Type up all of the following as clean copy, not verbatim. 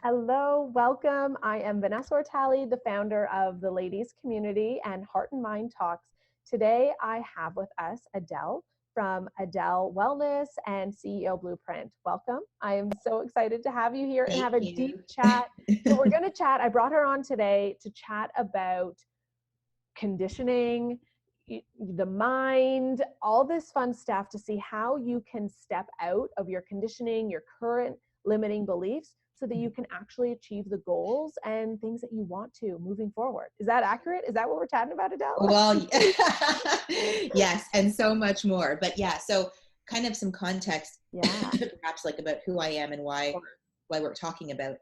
Hello, welcome. I am Vanessa Ortali, the founder of the Ladies Community and Heart and Mind Talks. Today, I have with us Adele from Adele Wellness and CEO Blueprint. Welcome. I am so excited to have you here and have a Thank deep you. chat. So, we're going to chat. I brought her on today to chat about conditioning, the mind, all this fun stuff to see how you can step out of your conditioning, your current limiting beliefs, so that you can actually achieve the goals and things that you want to moving forward. Is that accurate? Is that what we're chatting about, Adele? Well, yes, and so much more. But yeah, so kind of some context, Yeah. perhaps like about who I am and why we're talking about.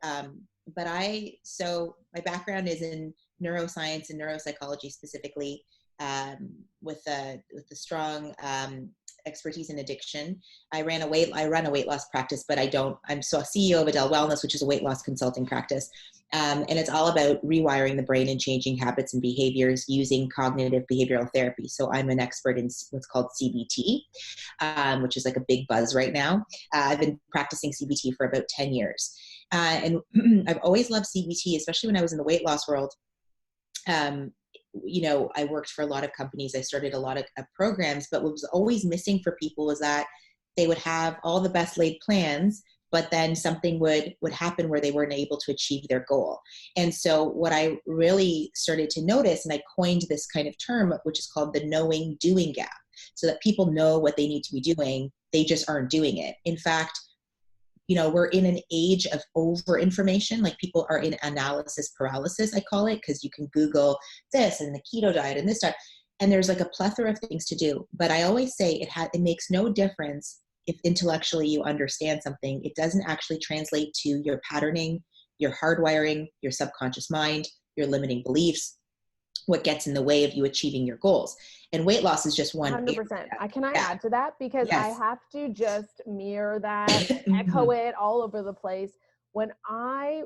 So my background is in neuroscience and neuropsychology specifically, with a strong expertise in addiction. I run a weight loss practice, but I'm so CEO of Adele Wellness, which is a weight loss consulting practice. And it's all about rewiring the brain and changing habits and behaviors using cognitive behavioral therapy. So I'm an expert in what's called CBT, which is like a big buzz right now. I've been practicing CBT for about 10 years. And I've always loved CBT, especially when I was in the weight loss world. I worked for a lot of companies. I started a lot of programs, but what was always missing for people was that they would have all the best laid plans, but then something would happen where they weren't able to achieve their goal. And so what I really started to notice, and I coined this kind of term, which is called the knowing doing gap, so that people know what they need to be doing, they just aren't doing it. In fact, we're in an age of over information. Like, people are in analysis paralysis, I call it, because you can Google this and the keto diet and this diet, and there's like a plethora of things to do. But I always say it makes no difference if intellectually you understand something. It doesn't actually translate to your patterning, your hardwiring, your subconscious mind, your limiting beliefs, what gets in the way of you achieving your goals. And weight loss is just one 100%. Can I Yeah. add to that? Because I Yes. have to just mirror that, echo Mhm. it all over the place. When I've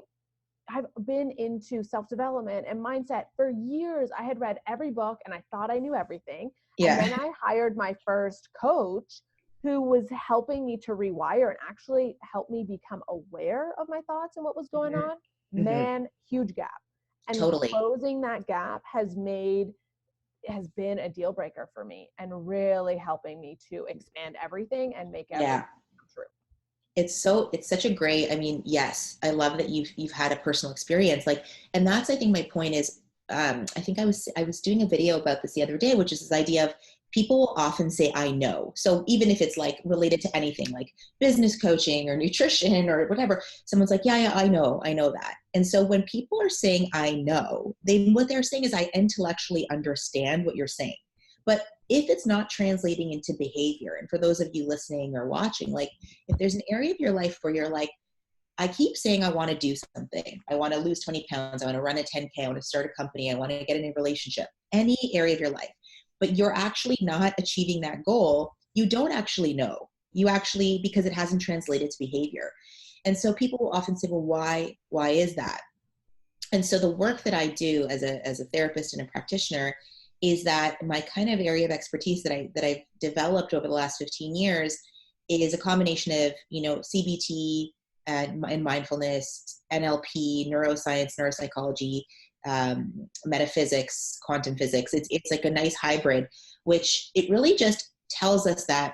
been into self-development and mindset for years. I had read every book and I thought I knew everything. And then Yeah. I hired my first coach who was helping me to rewire and actually help me become aware of my thoughts and what was going Mhm. on. Mhm. Man, huge gap. And Totally. closing that gap has been a deal breaker for me and really helping me to expand everything and make everything Yeah. come true. It's such a great, I mean, yes, I love that you've had a personal experience. Like, and that's, I think my point is, I think I was doing a video about this the other day, which is this idea of people will often say, I know. So even if it's like related to anything like business coaching or nutrition or whatever, someone's like, yeah, I know that. And so when people are saying, I know, what they're saying is, I intellectually understand what you're saying. But if it's not translating into behavior, and for those of you listening or watching, like, if there's an area of your life where you're like, I keep saying I want to do something, I want to lose 20 pounds, I want to run a 10K, I want to start a company, I want to get in a relationship, any area of your life, but you're actually not achieving that goal, you don't actually know. You actually, because it hasn't translated to behavior. And so people will often say, well, why is that? And so the work that I do as a therapist and a practitioner is that my kind of area of expertise that I've developed over the last 15 years is a combination of, CBT and mindfulness, NLP, neuroscience, neuropsychology, metaphysics, quantum physics. It's like a nice hybrid, which it really just tells us that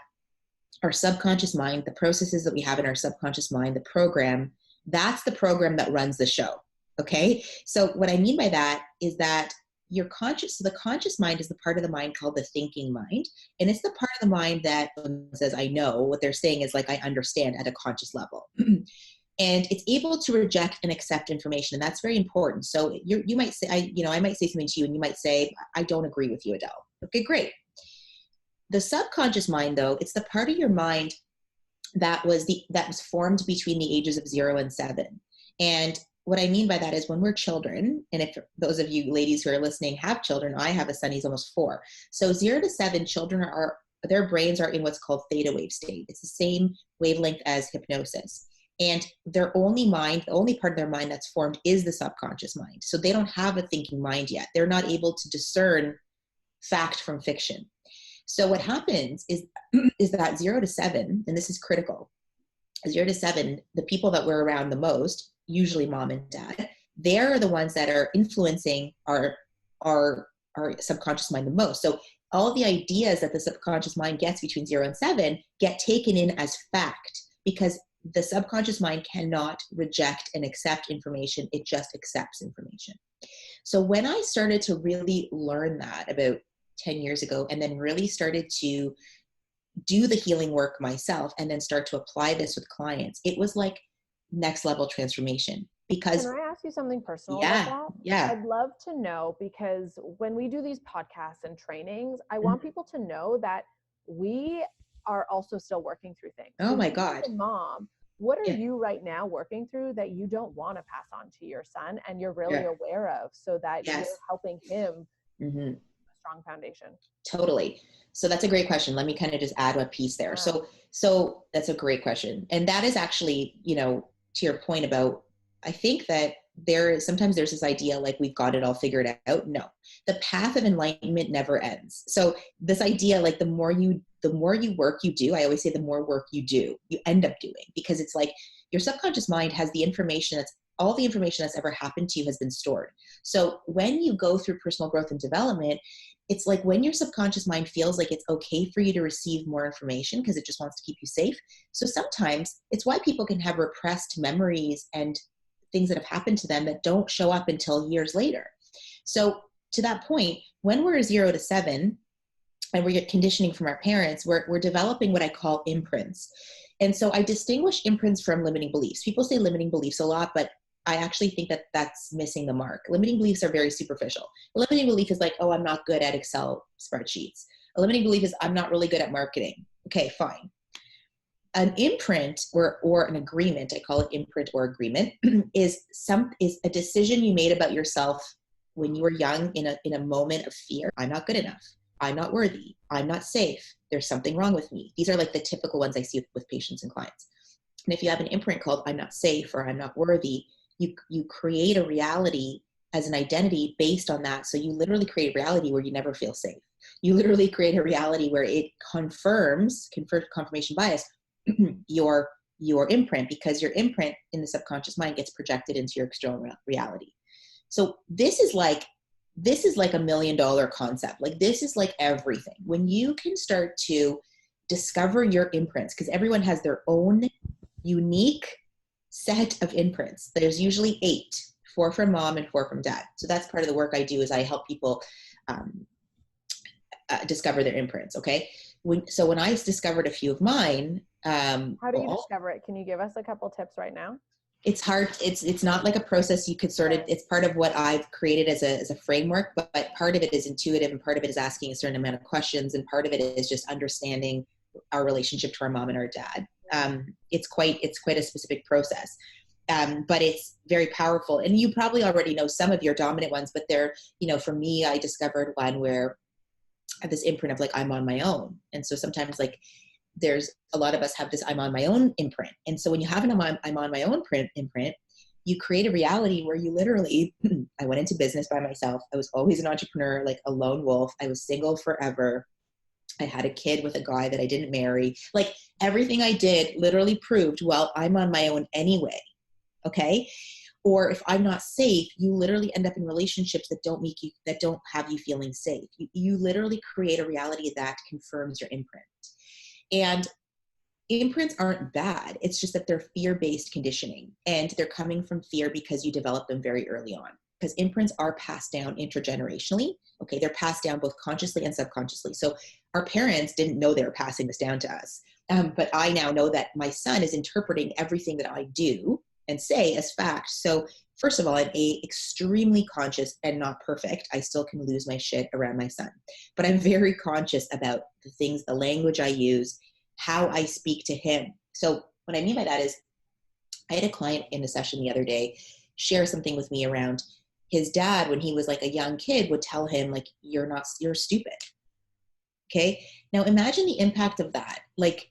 our subconscious mind, the processes that we have in our subconscious mind, that's the program that runs the show. Okay. So what I mean by that is that the conscious mind is the part of the mind called the thinking mind. And it's the part of the mind that says, I know. What they're saying is like, I understand at a conscious level. And it's able to reject and accept information. And that's very important. So you might say, I might say something to you and you might say, I don't agree with you, Adele. Okay, great. The subconscious mind, though, it's the part of your mind that was formed between the ages of 0 and 7. And what I mean by that is, when we're children, and if those of you ladies who are listening have children, I have a son, he's almost 4. So 0 to 7, children their brains are in what's called theta wave state. It's the same wavelength as hypnosis. And the only part of their mind that's formed is the subconscious mind. So they don't have a thinking mind yet. They're not able to discern fact from fiction. So what happens is that 0 to 7, and this is critical, 0 to 7, the people that we're around the most usually mom and dad, they're the ones that are influencing our subconscious mind the most. So all the ideas that the subconscious mind gets between 0 and 7 get taken in as fact, because the subconscious mind cannot reject and accept information. It just accepts information. So when I started to really learn that about 10 years ago, and then really started to do the healing work myself and then start to apply this with clients, it was like next level transformation. Because can I ask you something personal about yeah, that? yeah. I'd love to know, because when we do these podcasts and trainings, I want people to know that we are also still working through things. Oh So my you as God. a mom, what are Yeah, you right now working through that you don't want to pass on to your son and you're really yeah, aware of, so that you're yes. helping him Hmm. a strong foundation? Totally. So that's a great question. Let me kind of just add a piece there. Yeah. So that's a great question. And that is actually, to your point about, I think that sometimes there's this idea like we've got it all figured out. No, the path of enlightenment never ends. So this idea, like the more work you do, I always say the more work you do, you end up doing, because it's like your subconscious mind has all the information that's ever happened to you has been stored. So when you go through personal growth and development, it's like when your subconscious mind feels like it's okay for you to receive more information because it just wants to keep you safe. So sometimes it's why people can have repressed memories and things that have happened to them that don't show up until years later. So to that point, when we're 0 to 7 and we get conditioning from our parents, we're developing what I call imprints. And so I distinguish imprints from limiting beliefs. People say limiting beliefs a lot, but I actually think that that's missing the mark. Limiting beliefs are very superficial. A limiting belief is like, oh, I'm not good at Excel spreadsheets. A limiting belief is I'm not really good at marketing. Okay, fine. An imprint or an agreement, I call it imprint or agreement, is a decision you made about yourself when you were young in a moment of fear. I'm not good enough. I'm not worthy. I'm not safe. There's something wrong with me. These are like the typical ones I see with patients and clients. And if you have an imprint called I'm not safe or I'm not worthy, you create a reality as an identity based on that. So you literally create a reality where you never feel safe. You literally create a reality where it confirms confirmation bias, your imprint, because your imprint in the subconscious mind gets projected into your external reality. So this is like $1 million concept. Like this is like everything. When you can start to discover your imprints, because everyone has their own unique set of imprints. There's usually 8, 4 from mom and 4 from dad. So that's part of the work I do, is I help people discover their imprints. Okay. So when I discovered a few of mine, How do you discover it? Can you give us a couple tips right now? it's hard. It's not like a process you could sort of, it's part of what I've created as a framework, but part of it is intuitive and part of it is asking a certain amount of questions. And part of it is just understanding our relationship to our mom and our dad. It's quite a specific process. But it's very powerful. And you probably already know some of your dominant ones, but they're, for me, I discovered one where I have this imprint of like, I'm on my own. And so sometimes like there's a lot of us have this I'm on my own imprint. And so when you have an I'm on my own imprint, you create a reality where you literally, I went into business by myself. I was always an entrepreneur, like a lone wolf. I was single forever. I had a kid with a guy that I didn't marry. Like everything I did literally proved, well, I'm on my own anyway. Okay. Or if I'm not safe, you literally end up in relationships that don't have you feeling safe. You literally create a reality that confirms your imprint. And imprints aren't bad. It's just that they're fear-based conditioning, and they're coming from fear because you develop them very early on. Because imprints are passed down intergenerationally. Okay, they're passed down both consciously and subconsciously. So our parents didn't know they were passing this down to us. But I now know that my son is interpreting everything that I do and say as fact. So first of all, I'm extremely conscious and not perfect. I still can lose my shit around my son. But I'm very conscious about the things, the language I use, how I speak to him. So what I mean by that is I had a client in a session the other day share something with me around his dad when he was like a young kid would tell him like, you're stupid. Okay. Now imagine the impact of that. Like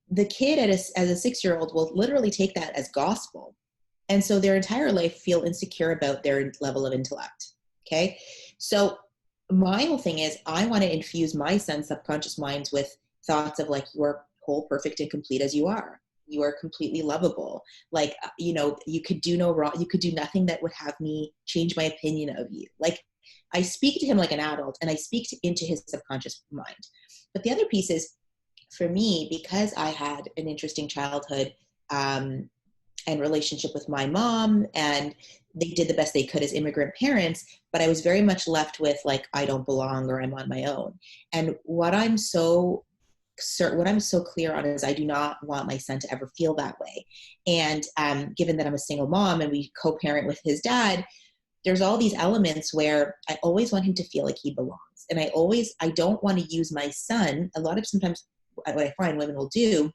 the kid as a 6-year-old will literally take that as gospel. And so their entire life feel insecure about their level of intellect. Okay. So my whole thing is I want to infuse my son's subconscious minds with thoughts of like, you're whole, perfect, and complete as you are. You are completely lovable. Like, you could do no wrong. You could do nothing that would have me change my opinion of you. Like, I speak to him like an adult, and I speak into his subconscious mind. But the other piece is, for me, because I had an interesting childhood, and relationship with my mom, and they did the best they could as immigrant parents, but I was very much left with like, I don't belong, or I'm on my own. And what I'm so clear on is I do not want my son to ever feel that way. And given that I'm a single mom and we co-parent with his dad, there's all these elements where I always want him to feel like he belongs. And I don't want to use my son. Sometimes what I find women will do,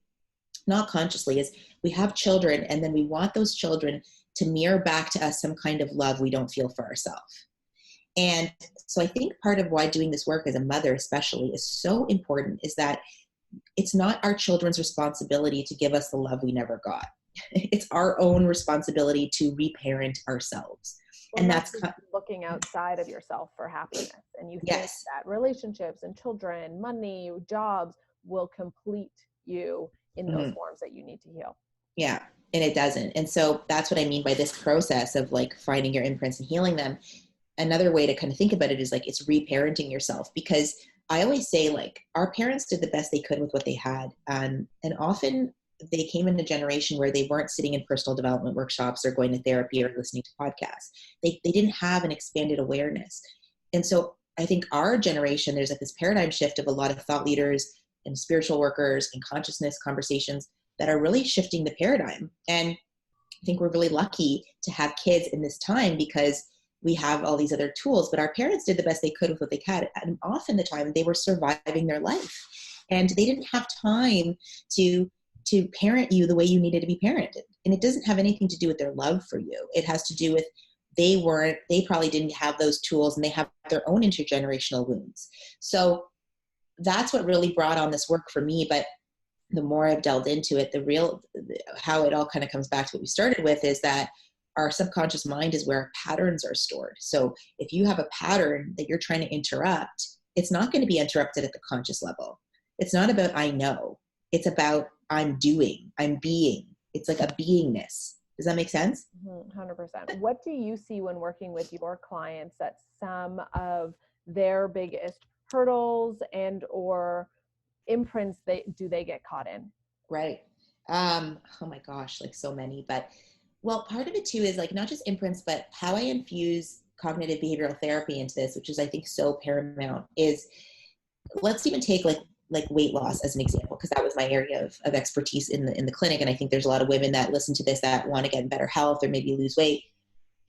not consciously, is we have children, and then we want those children to mirror back to us some kind of love we don't feel for ourselves. And so I think part of why doing this work as a mother especially is so important is that it's not our children's responsibility to give us the love we never got. It's our own responsibility to reparent ourselves. Well, and that's looking outside of yourself for happiness. And you think yes. that relationships and children, money, jobs will complete you in those forms that you need to heal. Yeah. And it doesn't. And so that's what I mean by this process of like finding your imprints and healing them. Another way to kind of think about it is like, it's reparenting yourself, because I always say like our parents did the best they could with what they had. And often they came in a generation where they weren't sitting in personal development workshops or going to therapy or listening to podcasts. They didn't have an expanded awareness. And so I think our generation, there's like this paradigm shift of a lot of thought leaders and spiritual workers and consciousness conversations that are really shifting the paradigm. And I think we're really lucky to have kids in this time because we have all these other tools, but our parents did the best they could with what they had. And often the time they were surviving their life, and they didn't have time to parent you the way you needed to be parented. And it doesn't have anything to do with their love for you. It has to do with they probably didn't have those tools, and they have their own intergenerational wounds. So that's what really brought on this work for me. But the more I've delved into it, how it all kind of comes back to what we started with is that our subconscious mind is where patterns are stored. So if you have a pattern that you're trying to interrupt, it's not going to be interrupted at the conscious level. It's not about I know. It's about I'm doing, I'm being. It's like a beingness. Does that make sense? 100%. What do you see when working with your clients that some of their biggest hurdles and or imprints they get caught in? Right. Oh my gosh, like so many. But well, part of it too is like not just imprints, but how I infuse cognitive behavioral therapy into this, which is I think so paramount, is let's even take like weight loss as an example, because that was my area of expertise in the clinic. And I think there's a lot of women that listen to this that want to get in better health or maybe lose weight.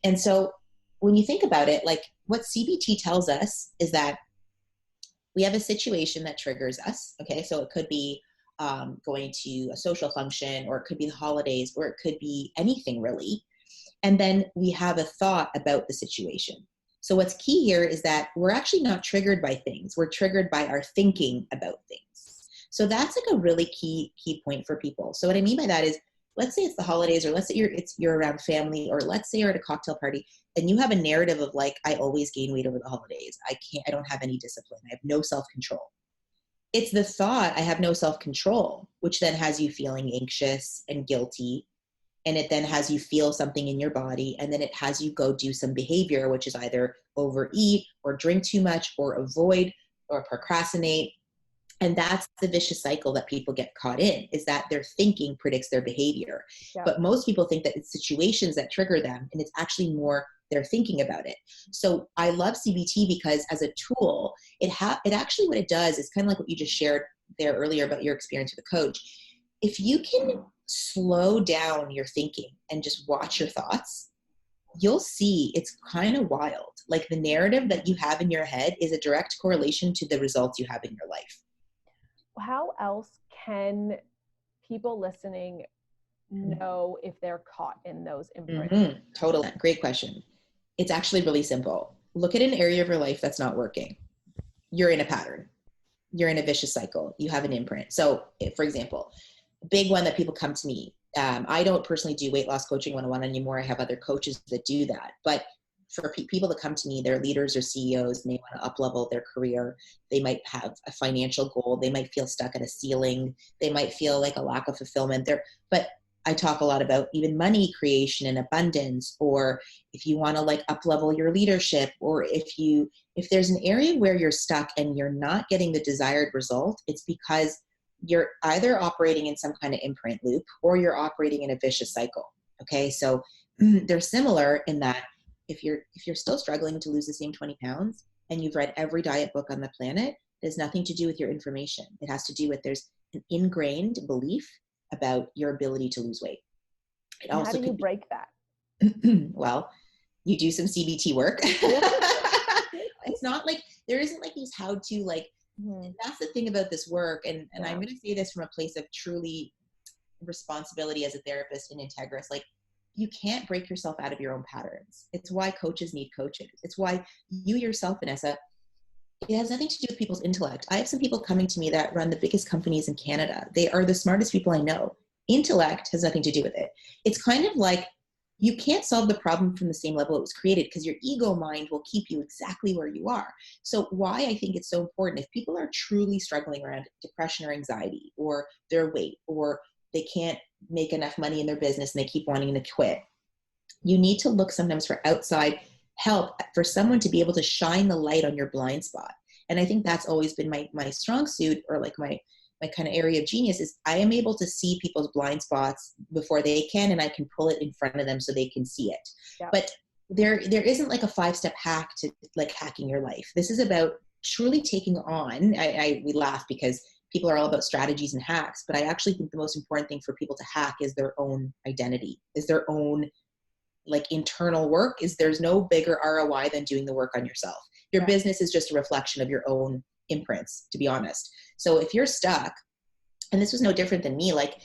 And so when you think about it, like what CBT tells us is that we have a situation that triggers us. Okay. So it could be going to a social function, or it could be the holidays, or it could be anything really. And then we have a thought about the situation. So what's key here is that we're actually not triggered by things. We're triggered by our thinking about things. So that's like a really key point for people. So what I mean by that is, let's say it's the holidays, or let's say you're around family, or let's say you're at a cocktail party and you have a narrative of like, I always gain weight over the holidays. I don't have any discipline. I have no self-control. It's the thought, I have no self-control, which then has you feeling anxious and guilty. And it then has you feel something in your body. And then it has you go do some behavior, which is either overeat or drink too much or avoid or procrastinate. And that's the vicious cycle that people get caught in, is that their thinking predicts their behavior. Yeah. But most people think that it's situations that trigger them, and it's actually more they're thinking about it. So I love CBT because as a tool, it actually what it does is kind of like what you just shared there earlier about your experience with a coach. If you can slow down your thinking and just watch your thoughts, you'll see it's kind of wild. Like the narrative that you have in your head is a direct correlation to the results you have in your life. How else can people listening know if they're caught in those imprints? Totally. Great question. It's actually really simple. Look at an area of your life that's not working. You're in a pattern. You're in a vicious cycle. You have an imprint. So for example, a big one that people come to me, I don't personally do weight loss coaching 101 anymore. I have other coaches that do that. But for people that come to me, they're leaders or CEOs, and they want to up level their career. They might have a financial goal. They might feel stuck at a ceiling. They might feel like a lack of fulfillment there. But I talk a lot about even money creation and abundance, or if you want to like up level your leadership, or if there's an area where you're stuck and you're not getting the desired result, it's because you're either operating in some kind of imprint loop or you're operating in a vicious cycle. Okay. So they're similar in that if you're still struggling to lose the same 20 pounds and you've read every diet book on the planet, it has nothing to do with your information. It has to do with there's an ingrained belief about your ability to lose weight. It And also how do you break that? well, you do some CBT work. Yeah. It's not like there isn't like these how to like, that's the thing about this work. And Yeah. I'm going to say this from a place of truly responsibility as a therapist and integrous. Like, you can't break yourself out of your own patterns. It's why coaches need coaches. It's why you yourself, Vanessa, it has nothing to do with people's intellect. I have some people coming to me that run the biggest companies in Canada. They are the smartest people I know. Intellect has nothing to do with it. It's kind of like you can't solve the problem from the same level it was created, because your ego mind will keep you exactly where you are. So why I think it's so important, if people are truly struggling around depression or anxiety or their weight, or they can't make enough money in their business and they keep wanting to quit, you need to look sometimes for outside help, for someone to be able to shine the light on your blind spot. And I think that's always been my strong suit, or like my kind of area of genius, is I am able to see people's blind spots before they can, and I can pull it in front of them so they can see it. Yeah. But there isn't like a 5-step hack to like hacking your life. This is about truly taking on, we laugh because people are all about strategies and hacks, but I actually think the most important thing for people to hack is their own identity, is their own like internal work. Is there's no bigger ROI than doing the work on yourself. Your business is just a reflection of your own imprints, to be honest. So if you're stuck, and this was no different than me, like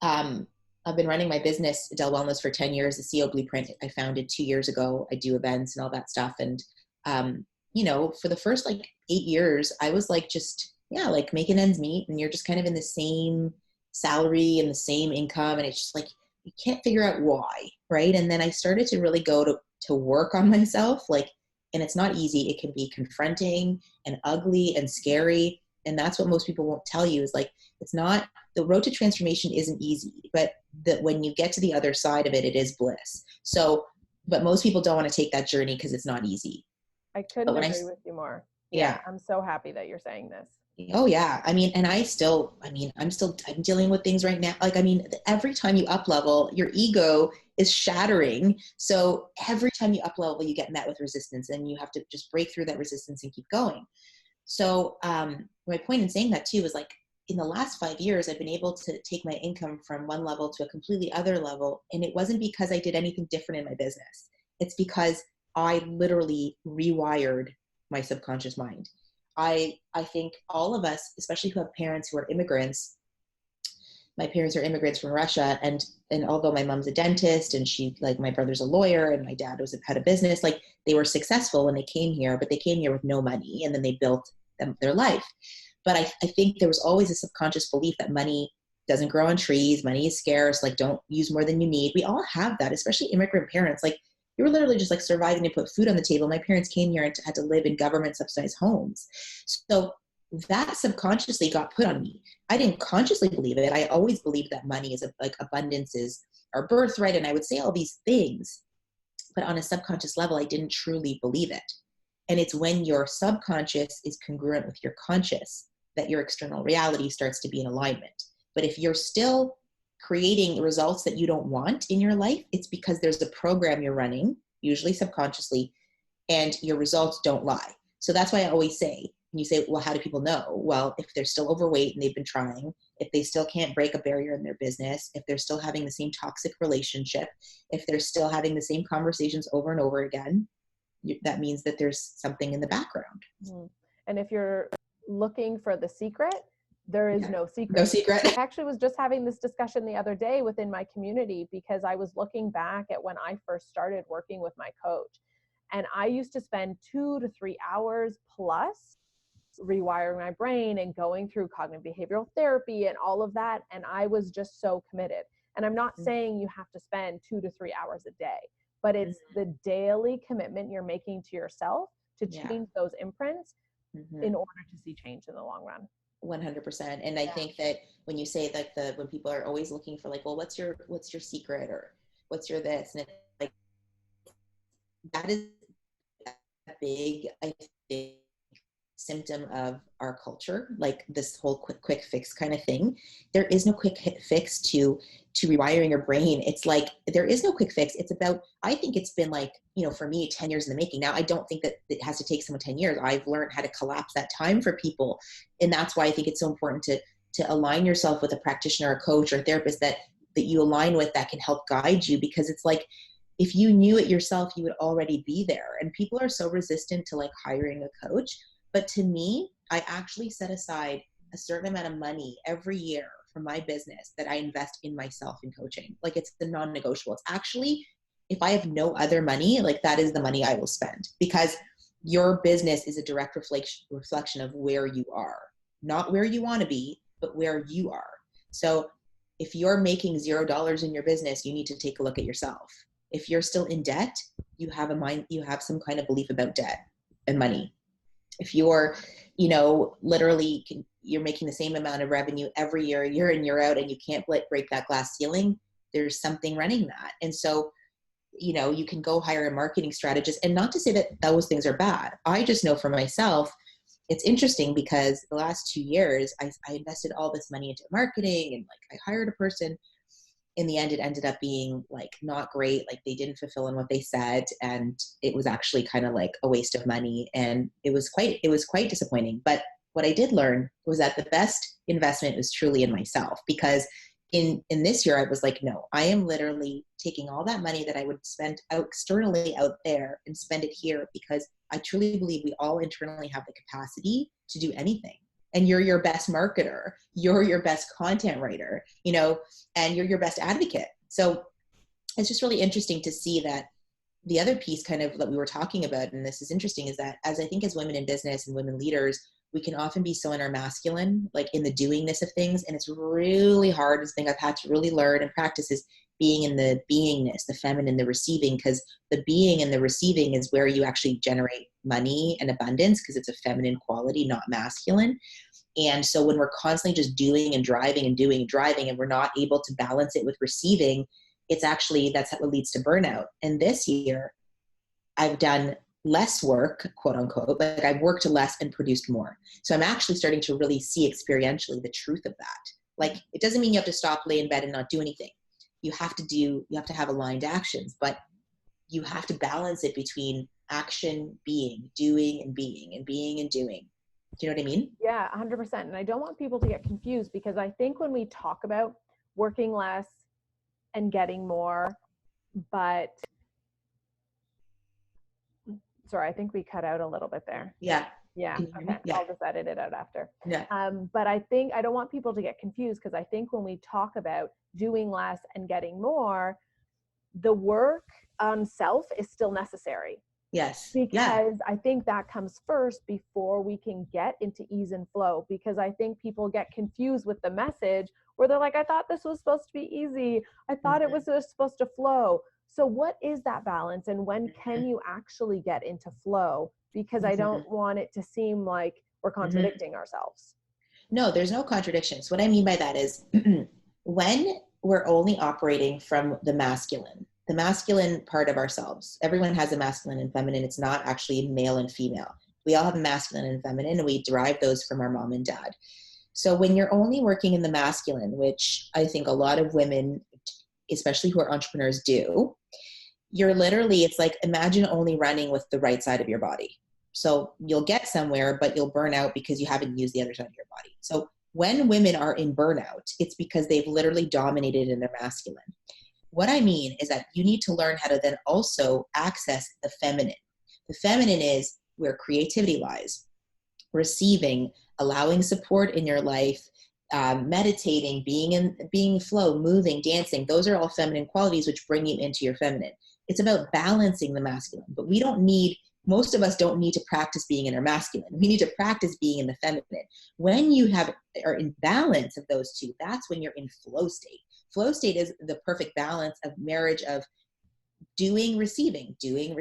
I've been running my business, Adele Wellness, for 10 years. The CEO Blueprint I founded 2 years ago. I do events and all that stuff. And, for the first like 8 years, I was like, just, like making ends meet. And you're just kind of in the same salary and the same income. And it's just like, you can't figure out why. Right. And then I started to really go to work on myself. Like, and it's not easy. It can be confronting and ugly and scary. And that's what most people won't tell you, is like, it's not, the road to transformation isn't easy, but that when you get to the other side of it, it is bliss. So, but most people don't want to take that journey because it's not easy. I couldn't agree with you more. Yeah. I'm so happy that you're saying this. Oh yeah. I mean, and I'm dealing with things right now. Like, I mean, every time you up level, your ego is shattering. So every time you up level, you get met with resistance, and you have to just break through that resistance and keep going. So my point in saying that too is, like, in the last 5 years, I've been able to take my income from one level to a completely other level. And it wasn't because I did anything different in my business. It's because I literally rewired my subconscious mind. I think all of us, especially who have parents who are immigrants, my parents are immigrants from Russia. And although my mom's a dentist and my brother's a lawyer and my dad had a business, like, they were successful when they came here, but they came here with no money, and then they built their life. But I think there was always a subconscious belief that money doesn't grow on trees. Money is scarce. Like, don't use more than you need. We all have that, especially immigrant parents. Like, you were literally just like surviving to put food on the table. My parents came here and had to live in government subsidized homes. So that subconsciously got put on me. I didn't consciously believe it. I always believed that money is like abundance is our birthright. And I would say all these things, but on a subconscious level, I didn't truly believe it. And it's when your subconscious is congruent with your conscious that your external reality starts to be in alignment. But if you're still creating results that you don't want in your life, it's because there's a program you're running, usually subconsciously, and your results don't lie. So that's why I always say, when you say, well, how do people know? Well, if they're still overweight and they've been trying, if they still can't break a barrier in their business, if they're still having the same toxic relationship, if they're still having the same conversations over and over again, that means that there's something in the background. And if you're looking for the secret, there is no secret. No secret. I actually was just having this discussion the other day within my community, because I was looking back at when I first started working with my coach. And I used to spend 2 to 3 hours plus rewiring my brain and going through cognitive behavioral therapy and all of that. And I was just so committed. And I'm not saying you have to spend 2 to 3 hours a day, but it's the daily commitment you're making to yourself to Yeah. change those imprints Mm-hmm. in order to see change in the long run. 100%. And I think that when you say that when people are always looking for like, well, what's your secret, or what's your this? And it's like, that is a big, I think, symptom of our culture, like this whole quick fix kind of thing. There is no quick fix to rewiring your brain. It's like, there is no quick fix. It's about, I think it's been like, for me, 10 years in the making. Now, I don't think that it has to take someone 10 years. I've learned how to collapse that time for people. And that's why I think it's so important to align yourself with a practitioner, a coach, or a therapist that you align with, that can help guide you. Because it's like, if you knew it yourself, you would already be there. And people are so resistant to like hiring a coach. But to me, I actually set aside a certain amount of money every year from my business that I invest in myself in coaching. Like, it's the non-negotiable. It's actually, if I have no other money, like, that is the money I will spend, because your business is a direct reflection of where you are, not where you want to be, but where you are. So if you're making $0 in your business, you need to take a look at yourself. If you're still in debt, you have some kind of belief about debt and money. If you're, literally you're making the same amount of revenue every year in, year out, and you can't break that glass ceiling, there's something running that. And so, you can go hire a marketing strategist, and not to say that those things are bad. I just know for myself, it's interesting because the last 2 years, I invested all this money into marketing, and like, I hired a person. In the end, it ended up being like not great. Like, they didn't fulfill on what they said, and it was actually kind of like a waste of money. And it was quite disappointing. But what I did learn was that the best investment was truly in myself, because in this year, I was like, no, I am literally taking all that money that I would spend externally out there and spend it here, because I truly believe we all internally have the capacity to do anything. And you're your best marketer, you're your best content writer, and you're your best advocate. So it's just really interesting to see that the other piece kind of that we were talking about, and this is interesting, is that as women in business and women leaders, we can often be so in our masculine, like in the doingness of things. And it's really hard. This thing I've had to really learn and practice is being in the beingness, the feminine, the receiving, because the being and the receiving is where you actually generate money and abundance, because it's a feminine quality, not masculine. And so when we're constantly just doing and driving and doing and driving, and we're not able to balance it with receiving, that's what leads to burnout. And this year, I've done less work, quote unquote, like I've worked less and produced more. So I'm actually starting to really see experientially the truth of that. Like, it doesn't mean you have to stop, lay in bed, and not do anything. You have to have aligned actions, but you have to balance it between action, being, doing, and being, and being and doing. Do you know what I mean? Yeah, 100%. And I don't want people to get confused, because I think when we talk about working less and getting more, but sorry, I think we cut out a little bit there. Yeah. Yeah. Okay. Yeah. I'll just edit it out after. Yeah. But I think I don't want people to get confused, because I think when we talk about doing less and getting more, the work on self is still necessary. Yes. Because I think that comes first before we can get into ease and flow. Because I think people get confused with the message where they're like, I thought this was supposed to be easy. I thought it was supposed to flow. So what is that balance, and when can you actually get into flow? Because I don't want it to seem like we're contradicting ourselves. No, there's no contradictions. What I mean by that is when we're only operating from the masculine part of ourselves. Everyone has a masculine and feminine. It's not actually male and female. We all have a masculine and feminine, and we derive those from our mom and dad. So when you're only working in the masculine, which I think a lot of women, especially who are entrepreneurs, do, you're literally, it's like, imagine only running with the right side of your body. So you'll get somewhere, but you'll burn out because you haven't used the other side of your body. So when women are in burnout, it's because they've literally dominated in their masculine. What I mean is that you need to learn how to then also access the feminine. The feminine is where creativity lies, receiving, allowing support in your life, meditating, being flow, moving, dancing. Those are all feminine qualities which bring you into your feminine. It's about balancing the masculine, but most of us don't need to practice being in our masculine. We need to practice being in the feminine. When you are in balance of those two, that's when you're in flow state. Flow state is the perfect balance of marriage of doing, receiving, being and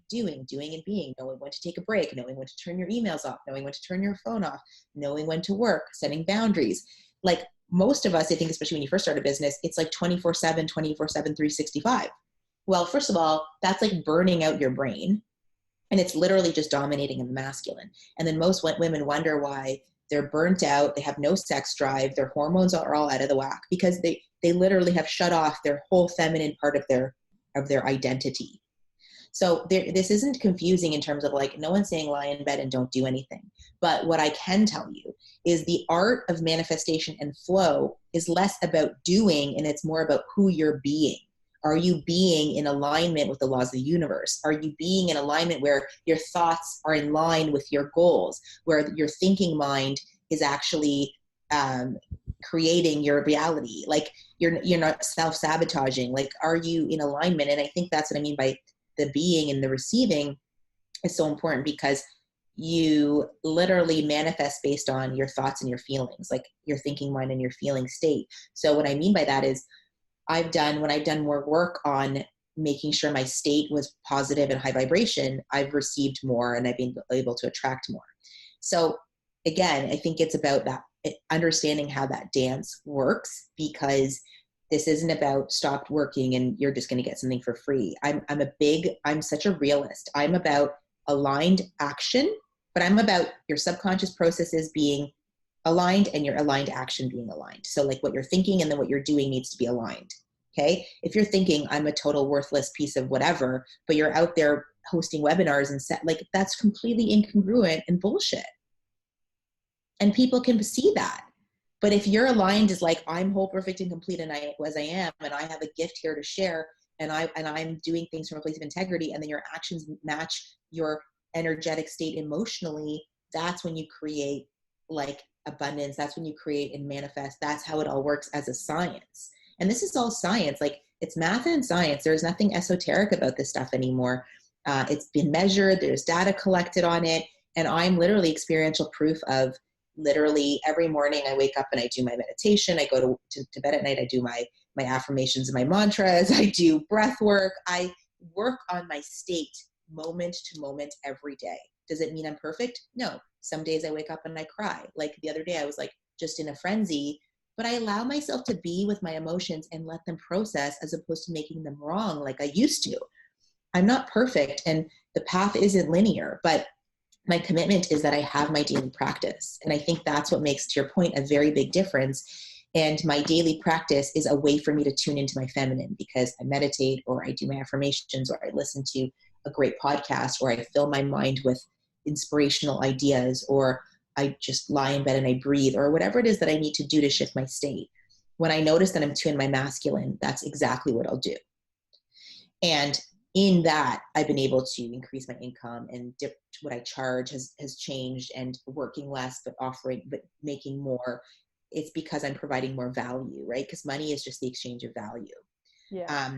doing and being, knowing when to take a break, knowing when to turn your emails off, knowing when to turn your phone off, knowing when to work, setting boundaries. Like most of us, I think, especially when you first start a business, it's like 24/7, 24/7, 365. Well, first of all, that's like burning out your brain, and it's literally just dominating in the masculine. And then most women wonder why they're burnt out, they have no sex drive, their hormones are all out of the whack, because they literally have shut off their whole feminine part of their identity. So this isn't confusing in terms of like, no one's saying lie in bed and don't do anything. But what I can tell you is the art of manifestation and flow is less about doing, and it's more about who you're being. Are you being in alignment with the laws of the universe? Are you being in alignment where your thoughts are in line with your goals, where your thinking mind is actually creating your reality? Like you're not self-sabotaging. Like, are you in alignment? And I think that's what I mean by the being and the receiving is so important, because you literally manifest based on your thoughts and your feelings, like your thinking mind and your feeling state. So what I mean by that is when I've done more work on making sure my state was positive and high vibration, I've received more and I've been able to attract more. So again, I think it's about that, understanding how that dance works, because this isn't about stopped working and you're just going to get something for free. I'm such a realist. I'm about aligned action, but I'm about your subconscious processes being aligned and your aligned action being aligned. So like what you're thinking and then what you're doing needs to be aligned. Okay. If you're thinking I'm a total worthless piece of whatever, but you're out there hosting webinars and like, that's completely incongruent and bullshit. And people can see that. But if you're aligned as like, I'm whole, perfect, and complete, and as I am, and I have a gift here to share, and I'm doing things from a place of integrity, and then your actions match your energetic state emotionally, that's when you create like abundance. That's when you create and manifest. That's how it all works as a science. And this is all science. Like, it's math and science. There's nothing esoteric about this stuff anymore. It's been measured. There's data collected on it. And I'm literally experiential proof of literally every morning I wake up and I do my meditation. I go to bed at night. I do my affirmations and my mantras. I do breath work. I work on my state moment to moment every day. Does it mean I'm perfect? No. Some days I wake up and I cry. Like the other day, I was like just in a frenzy, but I allow myself to be with my emotions and let them process, as opposed to making them wrong like I used to. I'm not perfect, and the path isn't linear, but my commitment is that I have my daily practice. And I think that's what makes, to your point, a very big difference. And my daily practice is a way for me to tune into my feminine, because I meditate, or I do my affirmations, or I listen to a great podcast, or I fill my mind with inspirational ideas, or I just lie in bed and I breathe, or whatever it is that I need to do to shift my state. When I notice that I'm too in my masculine, that's exactly what I'll do. And in that, I've been able to increase my income, and what I charge has changed, and working less, but making more. It's because I'm providing more value, right? Because money is just the exchange of value. Yeah.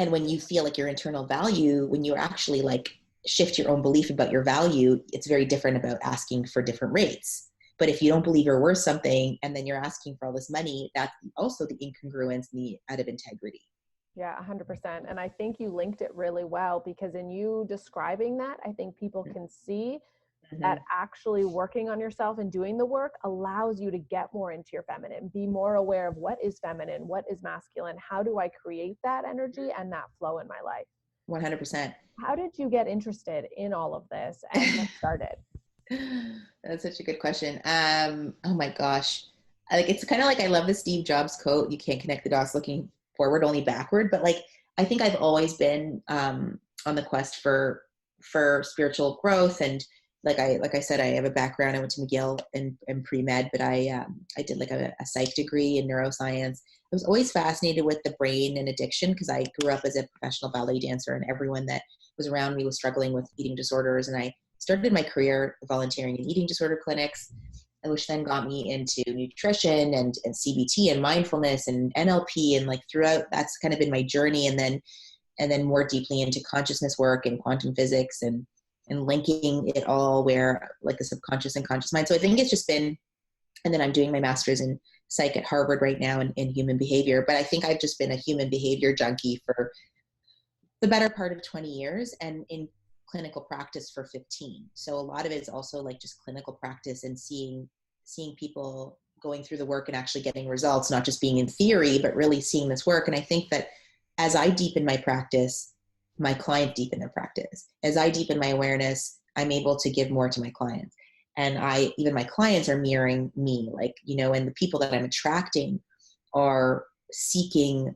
And when you feel like your internal value, when you actually like shift your own belief about your value, it's very different about asking for different rates. But if you don't believe you're worth something, and then you're asking for all this money, that's also the incongruence and the out of integrity. Yeah, 100%. And I think you linked it really well, because in you describing that, I think people can see that actually working on yourself and doing the work allows you to get more into your feminine, be more aware of what is feminine, what is masculine, how do I create that energy and that flow in my life. 100%. How did you get interested in all of this and get started? That's such a good question. Oh my gosh. Like, it's kind of like, I love the Steve Jobs quote, you can't connect the dots looking forward, only backward. But like, I think I've always been on the quest for spiritual growth. And like I said, I have a background. I went to McGill and pre-med, but I did like a psych degree in neuroscience. I was always fascinated with the brain and addiction, because I grew up as a professional ballet dancer, and everyone that was around me was struggling with eating disorders. And I started my career volunteering in eating disorder clinics, which then got me into nutrition and CBT and mindfulness and NLP. And like throughout, that's kind of been my journey. And then more deeply into consciousness work and quantum physics and linking it all, where like the subconscious and conscious mind. So I think it's just been, and then I'm doing my master's in psych at Harvard right now in human behavior. But I think I've just been a human behavior junkie for the better part of 20 years and in clinical practice for 15. So a lot of it is also like just clinical practice and seeing people going through the work and actually getting results, not just being in theory, but really seeing this work. And I think that as I deepen my practice, my client deepen their practice. As I deepen my awareness, I'm able to give more to my clients. And even my clients are mirroring me, like, and the people that I'm attracting are seeking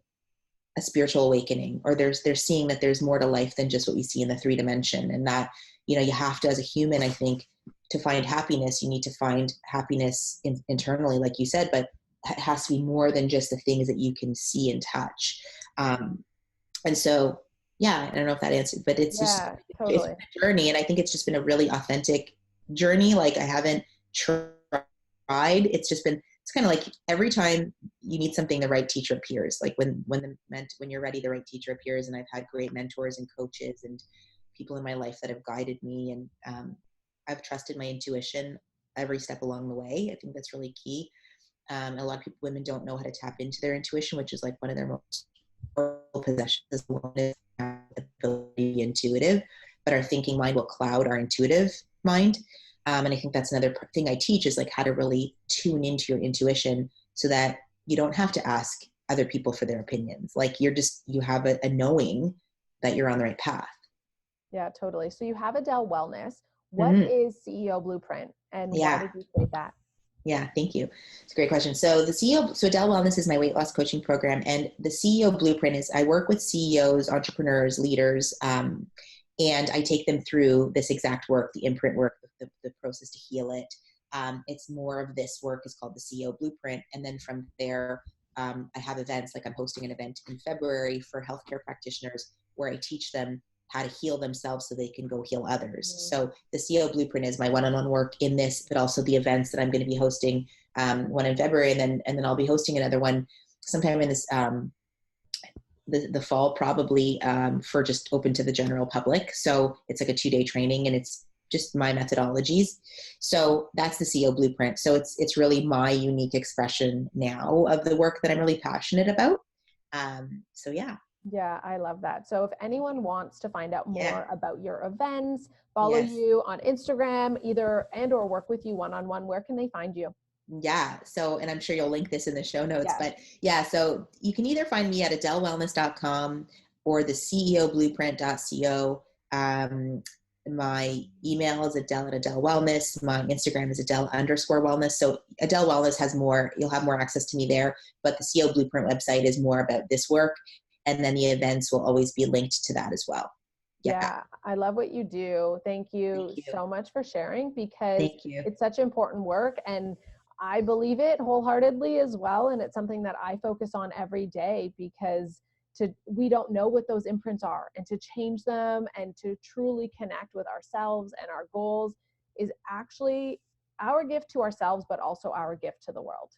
a spiritual awakening, or they're seeing that there's more to life than just what we see in the 3 dimension. And that, you have to, as a human, I think, to find happiness, you need to find happiness internally, like you said, but it has to be more than just the things that you can see and touch. And so, yeah, I don't know if that answered, but it's just, it's totally. been a journey. And I think it's just been a really authentic journey. Like I haven't tried. It's just been, it's kind of like every time you need something, the right teacher appears. Like when you're ready, the right teacher appears. And I've had great mentors and coaches and people in my life that have guided me. And I've trusted my intuition every step along the way. I think that's really key. A lot of women don't know how to tap into their intuition, which is like one of their most powerful possessions. Is the ability to be intuitive, but our thinking mind will cloud our intuitive mind. And I think that's another thing I teach is like how to really tune into your intuition so that you don't have to ask other people for their opinions. Like you have a knowing that you're on the right path. Yeah, totally. So you have Adele Wellness. What Mm-hmm. is CEO Blueprint and why did you create that? Yeah, thank you. It's a great question. So Adele Wellness is my weight loss coaching program, and the CEO Blueprint is I work with CEOs, entrepreneurs, leaders, and I take them through this exact work, the imprint work, the process to heal it. It's more of this work is called the CEO Blueprint, and then from there, I have events. Like I'm hosting an event in February for healthcare practitioners where I teach them how to heal themselves so they can go heal others. Mm-hmm. So the CEO Blueprint is my one-on-one work in this, but also the events that I'm going to be hosting, one in February, and then I'll be hosting another one sometime in this the fall, probably for just open to the general public. So it's like a 2-day training, and it's just my methodologies. So that's the CEO Blueprint. So it's really my unique expression now of the work that I'm really passionate about. So yeah. Yeah, I love that. So if anyone wants to find out more about your events, follow you on Instagram, either or work with you one-on-one, where can they find you? Yeah. So, and I'm sure you'll link this in the show notes, but yeah, so you can either find me at adelewellness.com or the ceoblueprint.co. My email is adele@adelewellness. My Instagram is adele_wellness. So Adele Wellness has more, you'll have more access to me there, but the CEO Blueprint website is more about this work. And then the events will always be linked to that as well. Yeah, I love what you do. Thank you so much for sharing, because it's such important work, and I believe it wholeheartedly as well. And it's something that I focus on every day, because we don't know what those imprints are, and to change them and to truly connect with ourselves and our goals is actually our gift to ourselves, but also our gift to the world.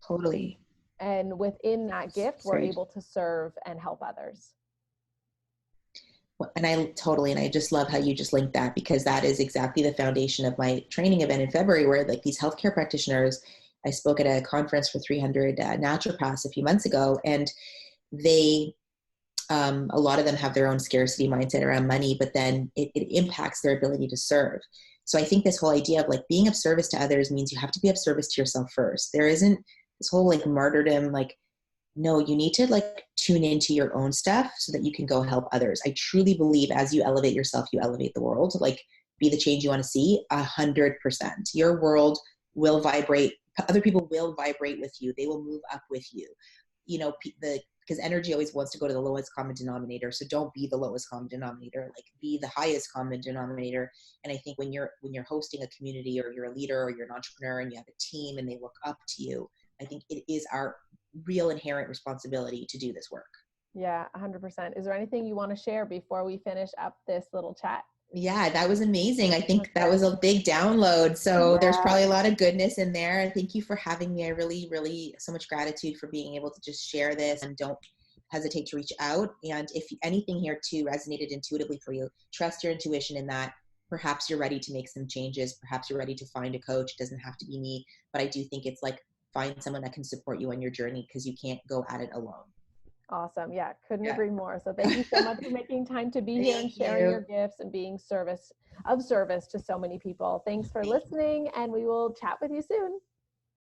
Totally. And within that gift, we're able to serve and help others. And I just love how you just linked that, because that is exactly the foundation of my training event in February, where like these healthcare practitioners, I spoke at a conference for 300 naturopaths a few months ago, and they, a lot of them have their own scarcity mindset around money, but then it impacts their ability to serve. So I think this whole idea of like being of service to others means you have to be of service to yourself first. There isn't this whole like martyrdom, like, no, you need to like tune into your own stuff so that you can go help others. I truly believe as you elevate yourself, you elevate the world. Like be the change you want to see 100%. Your world will vibrate. Other people will vibrate with you. They will move up with you. Because energy always wants to go to the lowest common denominator. So don't be the lowest common denominator, like be the highest common denominator. And I think when you're hosting a community, or you're a leader, or you're an entrepreneur and you have a team and they look up to you, I think it is our real inherent responsibility to do this work. Yeah, 100%. Is there anything you want to share before we finish up this little chat? Yeah, that was amazing. I think that was a big download. So there's probably a lot of goodness in there. Thank you for having me. I really, really, so much gratitude for being able to just share this, and don't hesitate to reach out. And if anything here too resonated intuitively for you, trust your intuition in that perhaps you're ready to make some changes. Perhaps you're ready to find a coach. It doesn't have to be me, but I do think it's like find someone that can support you on your journey, because you can't go at it alone. Awesome. Yeah, couldn't Yeah. agree more. So thank you so much for making time to be here and Thank sharing your you. gifts and being service to so many people. Thanks for Thank you. listening, and we will chat with you soon.